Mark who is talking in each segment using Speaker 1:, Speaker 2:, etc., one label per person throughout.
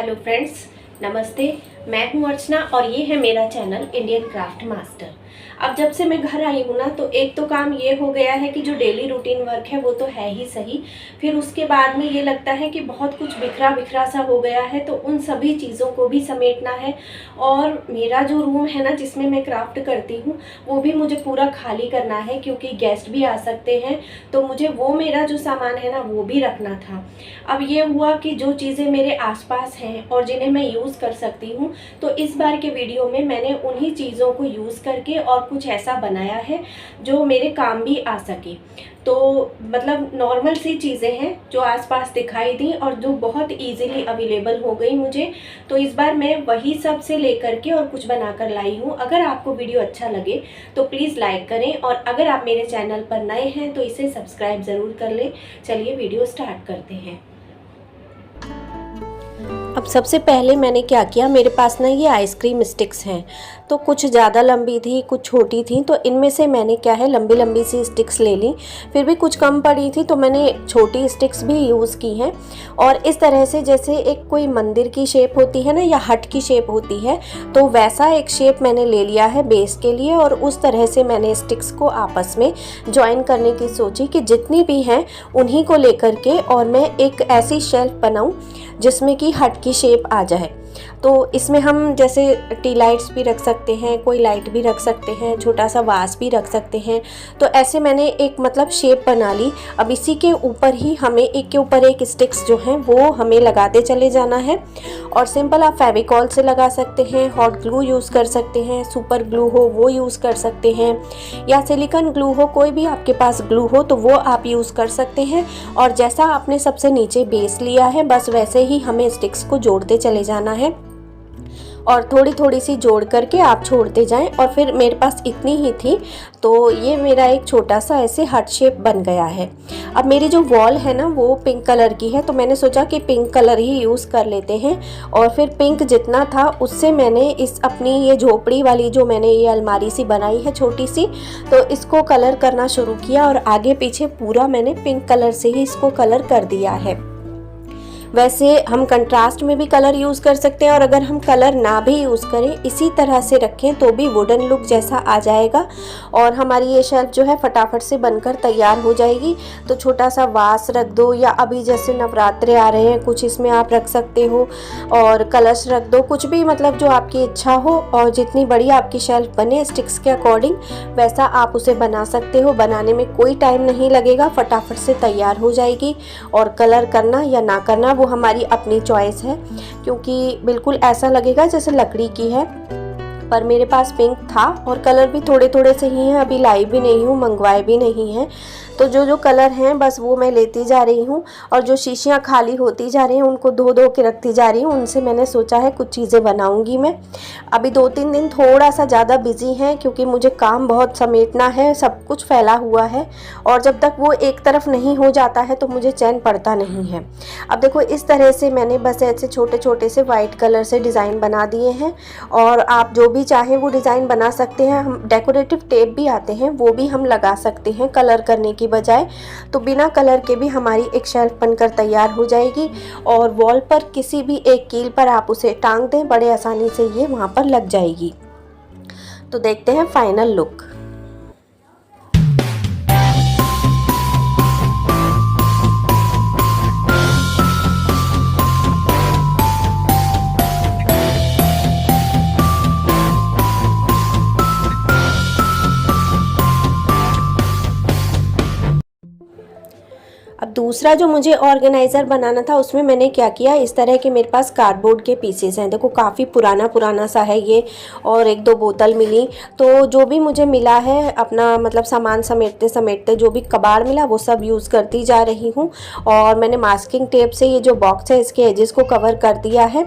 Speaker 1: Hello friends, नमस्ते। मैं हूं अर्चना और ये है मेरा चैनल इंडियन क्राफ्ट मास्टर। अब जब से मैं घर आई हूँ ना, तो एक तो काम ये हो गया है कि जो डेली रूटीन वर्क है वो तो है ही सही, फिर उसके बाद में ये लगता है कि बहुत कुछ बिखरा बिखरा सा हो गया है, तो उन सभी चीज़ों को भी समेटना है। और मेरा जो रूम है ना जिसमें मैं क्राफ्ट करती हूँ, वो भी मुझे पूरा खाली करना है, क्योंकि गेस्ट भी आ सकते हैं, तो मुझे वो मेरा जो सामान है ना वो भी रखना था। अब ये हुआ कि जो चीज़ें मेरे आसपास हैं और जिन्हें मैं यूज़ कर सकती हूँ, तो इस बार के वीडियो में मैंने उन्हीं चीज़ों को यूज़ करके और कुछ ऐसा बनाया है जो मेरे काम भी आ सके। तो मतलब नॉर्मल सी चीज़ें हैं जो आसपास दिखाई दी और जो बहुत इजीली अवेलेबल हो गई मुझे, तो इस बार मैं वही सब से लेकर के और कुछ बनाकर लाई हूँ। अगर आपको वीडियो अच्छा लगे तो प्लीज़ लाइक करें, और अगर आप मेरे चैनल पर नए हैं तो इसे सब्सक्राइब ज़रूर कर लें। चलिए वीडियो स्टार्ट करते हैं। अब सबसे पहले मैंने क्या किया, मेरे पास ना ये आइसक्रीम स्टिक्स हैं, तो कुछ ज़्यादा लंबी थी कुछ छोटी थी, तो इनमें से मैंने क्या है लंबी लंबी सी स्टिक्स ले ली। फिर भी कुछ कम पड़ी थी तो मैंने छोटी स्टिक्स भी यूज़ की हैं। और इस तरह से जैसे एक कोई मंदिर की शेप होती है ना, या हट की शेप होती है, तो वैसा एक शेप मैंने ले लिया है बेस के लिए। और उस तरह से मैंने स्टिक्स को आपस में ज्वाइन करने की सोची कि जितनी भी हैं उन्हीं को लेकर के और मैं एक ऐसी शेल्फ बनाऊं जिसमें कि हट की शेप आ जाए। तो इसमें हम जैसे टी लाइट्स भी रख सकते हैं, कोई लाइट भी रख सकते हैं, छोटा सा वास भी रख सकते हैं। तो ऐसे मैंने एक मतलब शेप बना ली। अब इसी के ऊपर ही हमें एक के ऊपर एक स्टिक्स जो हैं वो हमें लगाते चले जाना है। और सिंपल आप फेविकॉल से लगा सकते हैं, हॉट ग्लू यूज़ कर सकते हैं, सुपर ग्लू हो वो यूज़ कर सकते हैं, या सिलिकॉन ग्लू हो, कोई भी आपके पास ग्लू हो तो वो आप यूज़ कर सकते हैं। और जैसा आपने सबसे नीचे बेस लिया है, बस वैसे ही हमें स्टिक्स को जोड़ते चले जाना है और थोड़ी थोड़ी सी जोड़ करके आप छोड़ते जाएं। और फिर मेरे पास इतनी ही थी, तो ये मेरा एक छोटा सा ऐसे हार्ट शेप बन गया है। अब मेरी जो वॉल है ना वो पिंक कलर की है, तो मैंने सोचा कि पिंक कलर ही यूज़ कर लेते हैं। और फिर पिंक जितना था उससे मैंने इस अपनी ये झोपड़ी वाली जो मैंने ये अलमारी सी बनाई है छोटी सी, तो इसको कलर करना शुरू किया। और आगे पीछे पूरा मैंने पिंक कलर से ही इसको कलर कर दिया है। वैसे हम कंट्रास्ट में भी कलर यूज़ कर सकते हैं, और अगर हम कलर ना भी यूज़ करें इसी तरह से रखें तो भी वुडन लुक जैसा आ जाएगा। और हमारी ये शेल्फ जो है फटाफट से बनकर तैयार हो जाएगी। तो छोटा सा वास रख दो, या अभी जैसे नवरात्रे आ रहे हैं कुछ इसमें आप रख सकते हो, और कलश रख दो, कुछ भी मतलब जो आपकी इच्छा हो। और जितनी बड़ी आपकी शेल्फ बने स्टिक्स के अकॉर्डिंग वैसा आप उसे बना सकते हो। बनाने में कोई टाइम नहीं लगेगा, फटाफट से तैयार हो जाएगी। और कलर करना या ना करना वो हमारी अपनी चॉइस है, क्योंकि बिल्कुल ऐसा लगेगा जैसे लकड़ी की है। पर मेरे पास पिंक था और कलर भी थोड़े थोड़े से ही हैं, अभी लाई भी नहीं हूँ, मंगवाए भी नहीं हैं। तो जो जो कलर हैं बस वो मैं लेती जा रही हूँ। और जो शीशियाँ खाली होती जा रही हैं उनको धो धो के रखती जा रही हूँ, उनसे मैंने सोचा है कुछ चीज़ें बनाऊँगी मैं। अभी 2-3 दिन थोड़ा सा ज़्यादा बिजी हैं, क्योंकि मुझे काम बहुत समेटना है, सब कुछ फैला हुआ है। और जब तक वो एक तरफ नहीं हो जाता है तो मुझे चैन पड़ता नहीं है। अब देखो इस तरह से मैंने बस ऐसे छोटे छोटे से वाइट कलर से डिज़ाइन बना दिए हैं। और आप जो भी चाहें वो डिज़ाइन बना सकते हैं। हम डेकोरेटिव टेप भी आते हैं, वो भी हम लगा सकते हैं कलर करने की बजाय। तो बिना कलर के भी हमारी एक शेल्फ बनकर तैयार हो जाएगी। और वॉल पर किसी भी एक कील पर आप उसे टांग दें, बड़े आसानी से ये वहाँ पर लग जाएगी। तो देखते हैं फाइनल लुक। अब दूसरा जो मुझे ऑर्गेनाइज़र बनाना था उसमें मैंने क्या किया, इस तरह के मेरे पास कार्डबोर्ड के पीसेस हैं। देखो काफ़ी पुराना पुराना सा है ये, और 1-2 बोतल मिली। तो जो भी मुझे मिला है अपना मतलब सामान समेटते समेटते जो भी कबाड़ मिला वो सब यूज़ करती जा रही हूँ। और मैंने मास्किंग टेप से ये जो बॉक्स है इसके एजेस को कवर कर दिया है।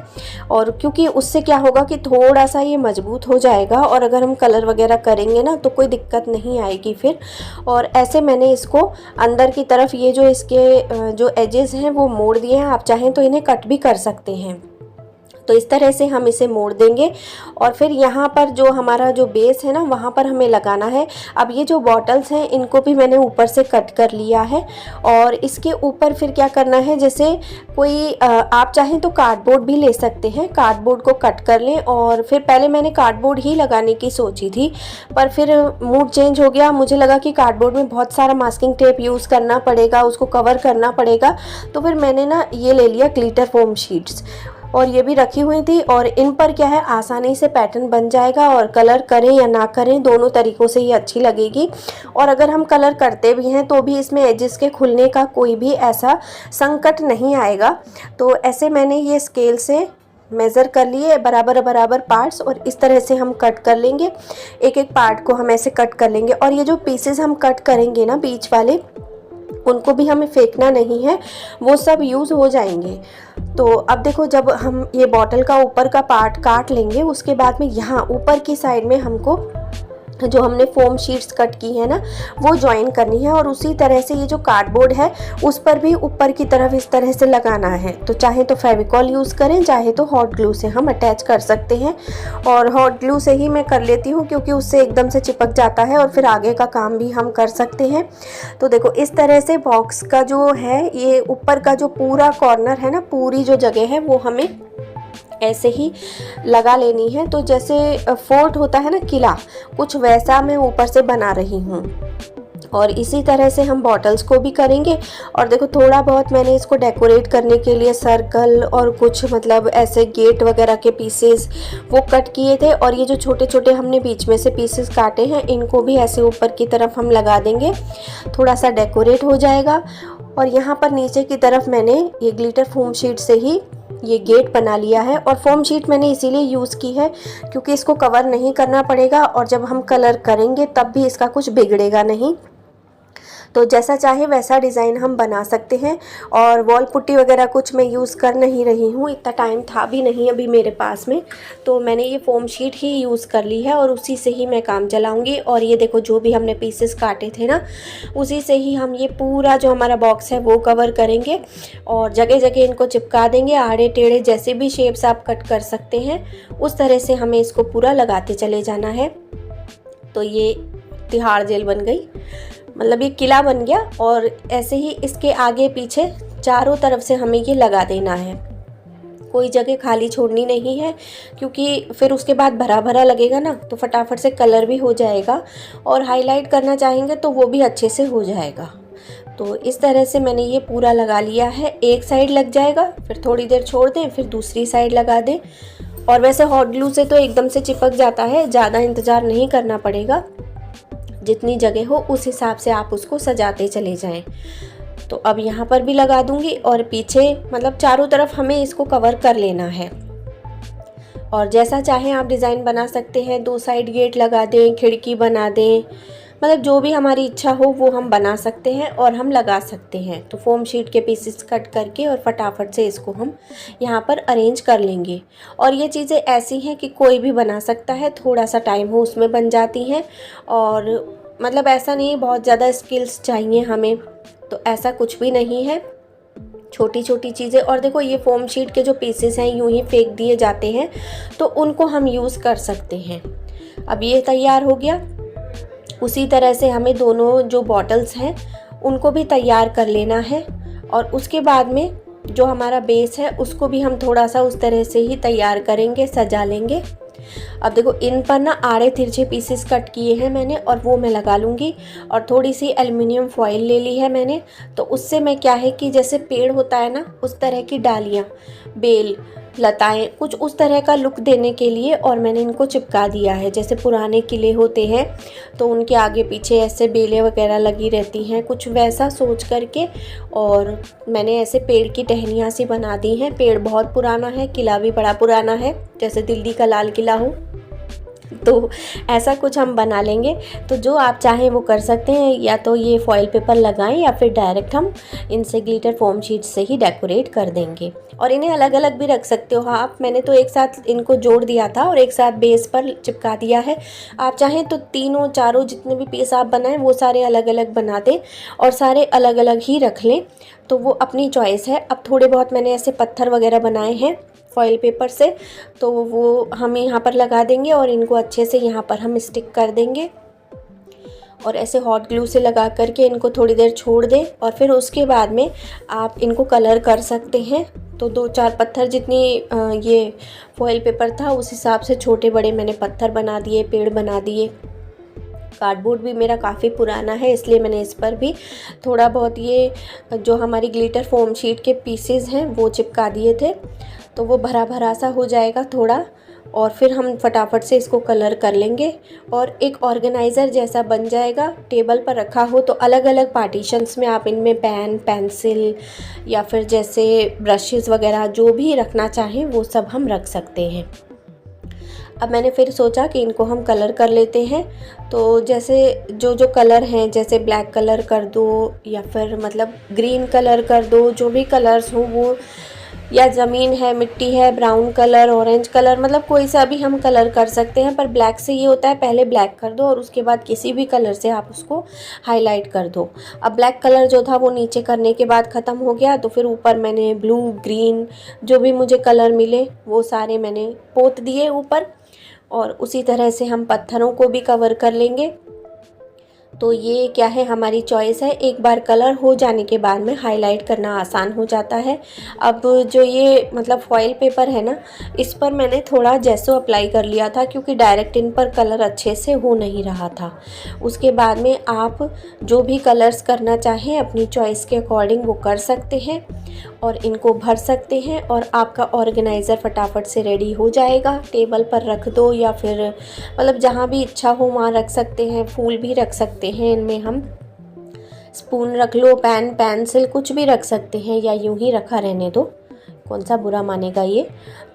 Speaker 1: और क्योंकि उससे क्या होगा कि थोड़ा सा ये मजबूत हो जाएगा, और अगर हम कलर वगैरह करेंगे ना तो कोई दिक्कत नहीं आएगी फिर। और ऐसे मैंने इसको अंदर की तरफ ये जो इसके जो एजेस हैं वो मोड़ दिए हैं। आप चाहें तो इन्हें कट भी कर सकते हैं। तो इस तरह से हम इसे मोड़ देंगे और फिर यहाँ पर जो हमारा जो बेस है ना वहाँ पर हमें लगाना है। अब ये जो बॉटल्स हैं इनको भी मैंने ऊपर से कट कर लिया है और इसके ऊपर फिर क्या करना है, जैसे कोई आप चाहें तो कार्डबोर्ड भी ले सकते हैं, कार्डबोर्ड को कट कर लें। और फिर पहले मैंने कार्डबोर्ड ही लगाने की सोची थी पर फिर मूड चेंज हो गया, मुझे लगा कि कार्डबोर्ड में बहुत सारा मास्किंग टेप यूज़ करना पड़ेगा, उसको कवर करना पड़ेगा, तो फिर मैंने ना ये ले लिया ग्लिटर फोम शीट्स और ये भी रखी हुई थी। और इन पर क्या है आसानी से पैटर्न बन जाएगा और कलर करें या ना करें दोनों तरीक़ों से ये अच्छी लगेगी। और अगर हम कलर करते भी हैं तो भी इसमें एजेस के खुलने का कोई भी ऐसा संकट नहीं आएगा। तो ऐसे मैंने ये स्केल से मेज़र कर लिए बराबर बराबर पार्ट्स और इस तरह से हम कट कर लेंगे, एक एक पार्ट को हम ऐसे कट कर लेंगे। और ये जो पीसेस हम कट करेंगे ना बीच वाले, उनको भी हमें फेंकना नहीं है, वो सब यूज़ हो जाएंगे। तो अब देखो जब हम ये बॉटल का ऊपर का पार्ट काट लेंगे उसके बाद में यहाँ ऊपर की साइड में हमको जो हमने फोम शीट्स कट की है ना वो ज्वाइन करनी है और उसी तरह से ये जो कार्डबोर्ड है उस पर भी ऊपर की तरफ इस तरह से लगाना है। तो चाहे तो फेविकॉल यूज़ करें, चाहे तो हॉट ग्लू से हम अटैच कर सकते हैं। और हॉट ग्लू से ही मैं कर लेती हूँ क्योंकि उससे एकदम से चिपक जाता है और फिर आगे का काम भी हम कर सकते हैं। तो देखो इस तरह से बॉक्स का जो है ये ऊपर का जो पूरा कॉर्नर है ना, पूरी जो जगह है वो हमें ऐसे ही लगा लेनी है। तो जैसे फोर्ट होता है ना किला, कुछ वैसा मैं ऊपर से बना रही हूँ। और इसी तरह से हम बॉटल्स को भी करेंगे। और देखो थोड़ा बहुत मैंने इसको डेकोरेट करने के लिए सर्कल और कुछ मतलब ऐसे गेट वगैरह के पीसेस वो कट किए थे और ये जो छोटे छोटे हमने बीच में से पीसेस काटे हैं इनको भी ऐसे ऊपर की तरफ हम लगा देंगे, थोड़ा सा डेकोरेट हो जाएगा। और यहाँ पर नीचे की तरफ मैंने ये ग्लिटर फोम शीट से ही ये गेट बना लिया है। और फोम शीट मैंने इसीलिए यूज़ की है क्योंकि इसको कवर नहीं करना पड़ेगा और जब हम कलर करेंगे तब भी इसका कुछ बिगड़ेगा नहीं। तो जैसा चाहे वैसा डिज़ाइन हम बना सकते हैं। और वॉल पुट्टी वगैरह कुछ मैं यूज़ कर नहीं रही हूँ, इतना टाइम था भी नहीं अभी मेरे पास में, तो मैंने ये फोम शीट ही यूज़ कर ली है और उसी से ही मैं काम चलाऊँगी। और ये देखो जो भी हमने पीसेस काटे थे ना उसी से ही हम ये पूरा जो हमारा बॉक्स है वो कवर करेंगे और जगह जगह इनको चिपका देंगे। आड़े टेढ़े जैसे भी शेप्स आप कट कर सकते हैं उस तरह से हमें इसको पूरा लगाते चले जाना है। तो ये तिहाड़ जेल बन गई, मतलब ये किला बन गया। और ऐसे ही इसके आगे पीछे चारों तरफ से हमें ये लगा देना है, कोई जगह खाली छोड़नी नहीं है क्योंकि फिर उसके बाद भरा भरा लगेगा ना तो फटाफट से कलर भी हो जाएगा और हाईलाइट करना चाहेंगे तो वो भी अच्छे से हो जाएगा। तो इस तरह से मैंने ये पूरा लगा लिया है। एक साइड लग जाएगा, फिर थोड़ी देर छोड़ दें, फिर दूसरी साइड लगा दें। और वैसे हॉट ग्लू से तो एकदम से चिपक जाता है, ज़्यादा इंतज़ार नहीं करना पड़ेगा, जितनी जगह हो उस हिसाब से आप उसको सजाते चले जाएं। तो अब यहाँ पर भी लगा दूंगी और पीछे मतलब चारों तरफ हमें इसको कवर कर लेना है। और जैसा चाहें आप डिज़ाइन बना सकते हैं, 2 साइड गेट लगा दें, खिड़की बना दें, मतलब जो भी हमारी इच्छा हो वो हम बना सकते हैं और हम लगा सकते हैं। तो फोम शीट के पीसेस कट करके और फटाफट से इसको हम यहाँ पर अरेंज कर लेंगे। और ये चीज़ें ऐसी हैं कि कोई भी बना सकता है, थोड़ा सा टाइम हो उसमें बन जाती हैं। और मतलब ऐसा नहीं बहुत ज़्यादा स्किल्स चाहिए हमें, तो ऐसा कुछ भी नहीं है, छोटी छोटी चीज़ें। और देखो ये फोम शीट के जो पीसेस हैं यूं ही फेंक दिए जाते हैं तो उनको हम यूज़ कर सकते हैं। अब ये तैयार हो गया। उसी तरह से हमें दोनों जो बॉटल्स हैं उनको भी तैयार कर लेना है। और उसके बाद में जो हमारा बेस है उसको भी हम थोड़ा सा उस तरह से ही तैयार करेंगे, सजा लेंगे। अब देखो इन पर ना आड़े तिरछे पीसेस कट किए हैं मैंने और वो मैं लगा लूँगी। और थोड़ी सी एल्युमिनियम फॉइल ले ली है मैंने, तो उससे मैं क्या है कि जैसे पेड़ होता है ना उस तरह की डालियाँ, बेल, लताएं, कुछ उस तरह का लुक देने के लिए और मैंने इनको चिपका दिया है। जैसे पुराने किले होते हैं तो उनके आगे पीछे ऐसे बेलें वगैरह लगी रहती हैं, कुछ वैसा सोच करके। और मैंने ऐसे पेड़ की टहनियाँ सी बना दी हैं। पेड़ बहुत पुराना है, किला भी बड़ा पुराना है, जैसे दिल्ली का लाल किला हो, तो ऐसा कुछ हम बना लेंगे। तो जो आप चाहें वो कर सकते हैं, या तो ये फॉइल पेपर लगाएं या फिर डायरेक्ट हम इनसे ग्लिटर फोम शीट से ही डेकोरेट कर देंगे। और इन्हें अलग अलग भी रख सकते हो आप, मैंने तो एक साथ इनको जोड़ दिया था और एक साथ बेस पर चिपका दिया है। आप चाहें तो तीनों चारों जितने भी पीस आप बनाएं वो सारे अलग अलग बना दें और सारे अलग अलग ही रख लें, तो वो अपनी चॉइस है। अब थोड़े बहुत मैंने ऐसे पत्थर वगैरह बनाए हैं फॉइल पेपर से, तो वो हम यहाँ पर लगा देंगे और इनको अच्छे से यहाँ पर हम स्टिक कर देंगे और ऐसे हॉट ग्लू से लगा करके इनको थोड़ी देर छोड़ दें और फिर उसके बाद में आप इनको कलर कर सकते हैं। तो 2-4 पत्थर जितनी ये फॉइल पेपर था उस हिसाब से छोटे बड़े मैंने पत्थर बना दिए, पेड़ बना दिए। कार्डबोर्ड भी मेरा काफ़ी पुराना है, इसलिए मैंने इस पर भी थोड़ा बहुत ये जो हमारी ग्लिटर फोम शीट के पीसेस हैं वो चिपका दिए थे, तो वो भरा भरा सा हो जाएगा थोड़ा, और फिर हम फटाफट से इसको कलर कर लेंगे और एक ऑर्गेनाइज़र जैसा बन जाएगा। टेबल पर रखा हो तो अलग अलग पार्टीशंस में आप इनमें पेन, पेंसिल या फिर जैसे ब्रशेज़ वगैरह जो भी रखना चाहें वो सब हम रख सकते हैं। अब मैंने फिर सोचा कि इनको हम कलर कर लेते हैं। तो जैसे जो जो कलर हैं, जैसे ब्लैक कलर कर दो या फिर मतलब ग्रीन कलर कर दो, जो भी कलर्स हो वो, या ज़मीन है, मिट्टी है, ब्राउन कलर, ऑरेंज कलर, मतलब कोई सा भी हम कलर कर सकते हैं। पर ब्लैक से ये होता है पहले ब्लैक कर दो और उसके बाद किसी भी कलर से आप उसको हाईलाइट कर दो। अब ब्लैक कलर जो था वो नीचे करने के बाद ख़त्म हो गया, तो फिर ऊपर मैंने ब्लू, ग्रीन जो भी मुझे कलर मिले वो सारे मैंने पोत दिए ऊपर, और उसी तरह से हम पत्थरों को भी कवर कर लेंगे। तो ये क्या है, हमारी चॉइस है। एक बार कलर हो जाने के बाद में हाईलाइट करना आसान हो जाता है। अब जो ये मतलब फॉइल पेपर है ना, इस पर मैंने थोड़ा जेसो अप्लाई कर लिया था क्योंकि डायरेक्ट इन पर कलर अच्छे से हो नहीं रहा था। उसके बाद में आप जो भी कलर्स करना चाहें अपनी चॉइस के अकॉर्डिंग वो कर सकते हैं और इनको भर सकते हैं, और आपका ऑर्गेनाइज़र फटाफट से रेडी हो जाएगा। टेबल पर रख दो या फिर मतलब जहाँ भी इच्छा हो वहाँ रख सकते हैं। फूल भी रख सकते हैं इनमें, हम स्पून रख लो, पेन, पेंसिल कुछ भी रख सकते हैं, या यूं ही रखा रहने दो, कौन सा बुरा मानेगा ये।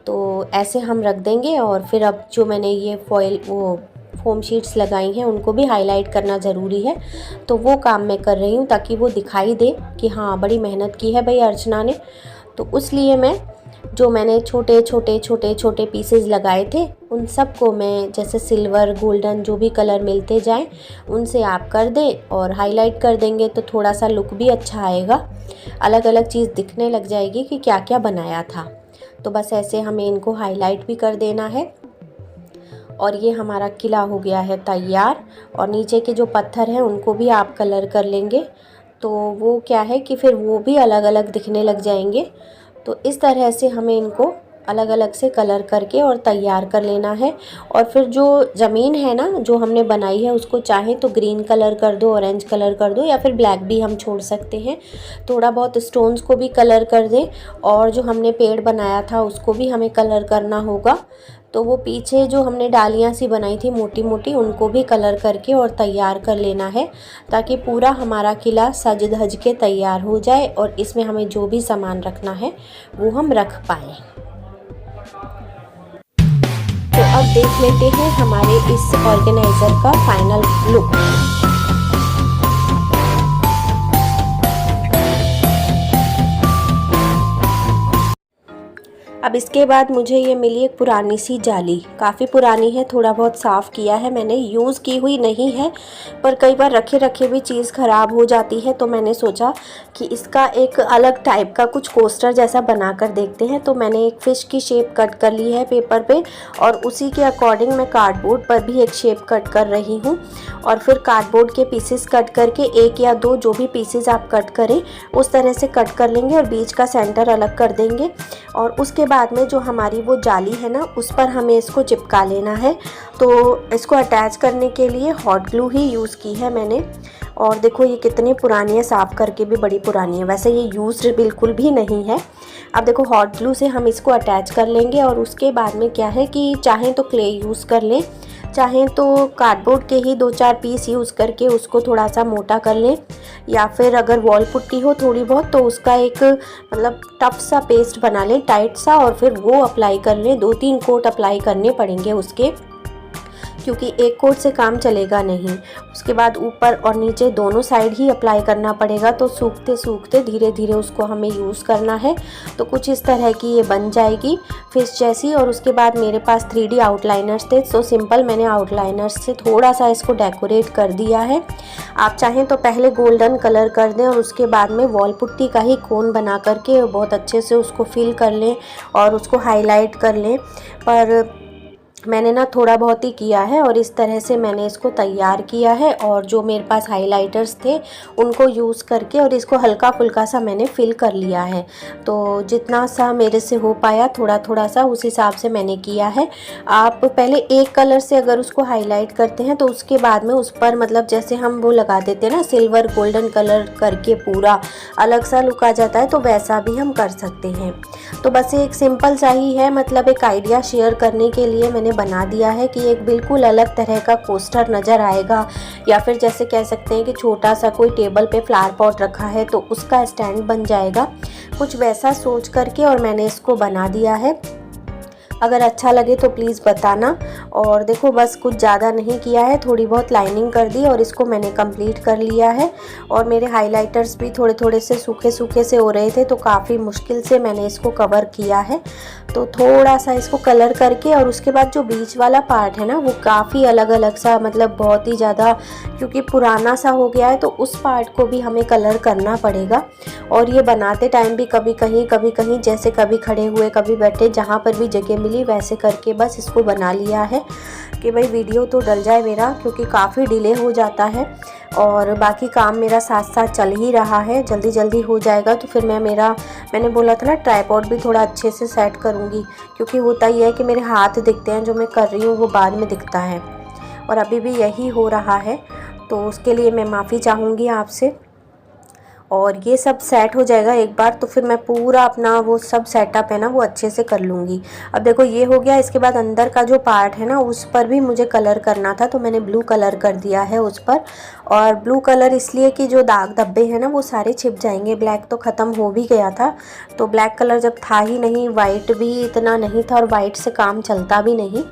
Speaker 1: तो ऐसे हम रख देंगे। और फिर अब जो मैंने ये फॉइल वो फोम शीट्स लगाई हैं उनको भी हाईलाइट करना ज़रूरी है, तो वो काम मैं कर रही हूँ ताकि वो दिखाई दे कि हाँ बड़ी मेहनत की है भाई अर्चना ने। तो उसलिए मैं जो मैंने छोटे छोटे छोटे छोटे पीसेस लगाए थे उन सब को मैं जैसे सिल्वर, गोल्डन जो भी कलर मिलते जाएं उनसे आप कर दें और हाईलाइट कर देंगे तो थोड़ा सा लुक भी अच्छा आएगा, अलग अलग चीज़ दिखने लग जाएगी कि क्या क्या बनाया था। तो बस ऐसे हमें इनको हाईलाइट भी कर देना है। और ये हमारा किला हो गया है तैयार। और नीचे के जो पत्थर हैं उनको भी आप कलर कर लेंगे तो वो क्या है कि फिर वो भी अलग अलग दिखने लग जाएंगे। तो इस तरह से हमें इनको अलग अलग से कलर करके और तैयार कर लेना है। और फिर जो ज़मीन है ना जो हमने बनाई है उसको चाहें तो ग्रीन कलर कर दो, ऑरेंज कलर कर दो, या फिर ब्लैक भी हम छोड़ सकते हैं। थोड़ा बहुत स्टोन्स को भी कलर कर दें। और जो हमने पेड़ बनाया था उसको भी हमें कलर करना होगा। तो वो पीछे जो हमने डालियाँ सी बनाई थी मोटी मोटी उनको भी कलर करके और तैयार कर लेना है ताकि पूरा हमारा किला सज धज के तैयार हो जाए और इसमें हमें जो भी सामान रखना है वो हम रख पाएँ। तो अब देख लेते हैं हमारे इस ऑर्गेनाइज़र का फाइनल लुक। अब इसके बाद मुझे ये मिली एक पुरानी सी जाली, काफ़ी पुरानी है, थोड़ा बहुत साफ़ किया है मैंने, यूज़ की हुई नहीं है पर कई बार रखे रखे भी चीज़ ख़राब हो जाती है। तो मैंने सोचा कि इसका एक अलग टाइप का कुछ कोस्टर जैसा बना कर देखते हैं। तो मैंने एक फ़िश की शेप कट कर ली है पेपर पे और उसी के अकॉर्डिंग मैं कार्डबोर्ड पर भी एक शेप कट कर रही हूँ। और फिर कार्डबोर्ड के पीसेस कट करके 1 या 2 जो भी पीसेस आप कट करें उस तरह से कट कर लेंगे और बीच का सेंटर अलग कर देंगे। और उसके बाद में जो हमारी वो जाली है ना उस पर हमें इसको चिपका लेना है। तो इसको अटैच करने के लिए हॉट ग्लू ही यूज़ की है मैंने। और देखो ये कितनी पुरानी है, साफ़ करके भी बड़ी पुरानी है, वैसे ये यूज्ड बिल्कुल भी नहीं है। अब देखो हॉट ग्लू से हम इसको अटैच कर लेंगे और उसके बाद में क्या है कि चाहें तो क्ले यूज़ कर लें, चाहें तो कार्डबोर्ड के ही 2-4 पीस यूज़ करके उसको थोड़ा सा मोटा कर लें, या फिर अगर वॉल पुट्टी हो थोड़ी बहुत तो उसका एक मतलब टफ सा पेस्ट बना लें, टाइट सा, और फिर वो अप्लाई कर लें। 2-3 कोट अप्लाई करने पड़ेंगे उसके, क्योंकि एक कोट से काम चलेगा नहीं। उसके बाद ऊपर और नीचे दोनों साइड ही अप्लाई करना पड़ेगा। तो सूखते सूखते धीरे धीरे उसको हमें यूज़ करना है। तो कुछ इस तरह की ये बन जाएगी फिश जैसी। और उसके बाद मेरे पास 3D आउटलाइनर्स थे, तो सिंपल मैंने आउटलाइनर्स से थोड़ा सा इसको डेकोरेट कर दिया है। आप चाहें तो पहले गोल्डन कलर कर दें और उसके बाद में वॉल पुट्टी का ही कोन बना करके बहुत अच्छे से उसको फिल कर लें और उसको हाईलाइट कर लें। पर मैंने ना थोड़ा बहुत ही किया है और इस तरह से मैंने इसको तैयार किया है। और जो मेरे पास हाइलाइटर्स थे उनको यूज़ करके और इसको हल्का फुल्का सा मैंने फिल कर लिया है। तो जितना सा मेरे से हो पाया थोड़ा थोड़ा सा उस हिसाब से मैंने किया है। आप पहले एक कलर से अगर उसको हाईलाइट करते हैं तो उसके बाद में उस पर मतलब जैसे हम वो लगा देते हैं ना सिल्वर गोल्डन कलर करके पूरा अलग सा लुक आ जाता है, तो वैसा भी हम कर सकते हैं। तो बस एक सिंपल सा ही है, मतलब एक आइडिया शेयर करने के लिए मैंने बना दिया है कि एक बिल्कुल अलग तरह का कोस्टर नज़र आएगा। या फिर जैसे कह सकते हैं कि छोटा सा कोई टेबल पे फ्लावर पॉट रखा है तो उसका स्टैंड बन जाएगा, कुछ वैसा सोच करके और मैंने इसको बना दिया है। अगर अच्छा लगे तो प्लीज़ बताना। और देखो बस कुछ ज़्यादा नहीं किया है, थोड़ी बहुत लाइनिंग कर दी और इसको मैंने कंप्लीट कर लिया है। और मेरे हाइलाइटर्स भी थोड़े थोड़े से सूखे सूखे से हो रहे थे, तो काफ़ी मुश्किल से मैंने इसको कवर किया है। तो थोड़ा सा इसको कलर करके और उसके बाद जो बीच वाला पार्ट है ना वो काफ़ी अलग अलग सा, मतलब बहुत ही ज़्यादा क्योंकि पुराना सा हो गया है, तो उस पार्ट को भी हमें कलर करना पड़ेगा। और ये बनाते टाइम भी कभी कहीं जैसे कभी खड़े हुए कभी बैठे, जहाँ पर भी जगह मिली वैसे करके बस इसको बना लिया है कि भाई वीडियो तो डल जाए मेरा, क्योंकि काफ़ी डिले हो जाता है और बाकी काम मेरा साथ साथ चल ही रहा है, जल्दी जल्दी हो जाएगा। तो फिर मैंने बोला था ना ट्राइपॉड भी थोड़ा अच्छे से सेट करूँगी, क्योंकि होता ही है कि मेरे हाथ दिखते हैं, जो मैं कर रही हूँ वो बाद में दिखता है और अभी भी यही हो रहा है। तो उसके लिए मैं माफ़ी चाहूँगी आपसे। और ये सब सेट हो जाएगा एक बार तो फिर मैं पूरा अपना वो सब सेटअप है ना वो अच्छे से कर लूँगी। अब देखो ये हो गया, इसके बाद अंदर का जो पार्ट है ना उस पर भी मुझे कलर करना था, तो मैंने ब्लू कलर कर दिया है उस पर। और ब्लू कलर इसलिए कि जो दाग धब्बे हैं ना वो सारे छिप जाएंगे। ब्लैक तो ख़त्म हो भी गया था, तो ब्लैक कलर जब था ही नहीं, वाइट भी इतना नहीं था और वाइट से काम चलता भी नहीं,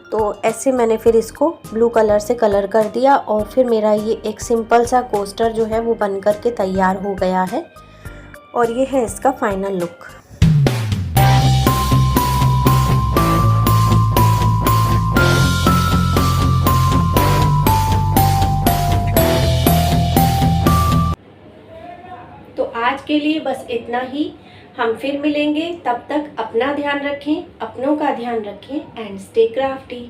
Speaker 1: तो ऐसे मैंने फिर इसको ब्लू कलर से कलर कर दिया। और फिर मेरा ये एक सिंपल सा कोस्टर जो है वो बन कर के तैयार हो गया है और ये है इसका फाइनल लुक। तो आज के लिए बस इतना ही, हम फिर मिलेंगे। तब तक अपना ध्यान रखें, अपनों का ध्यान रखें एंड स्टे क्राफ्टी।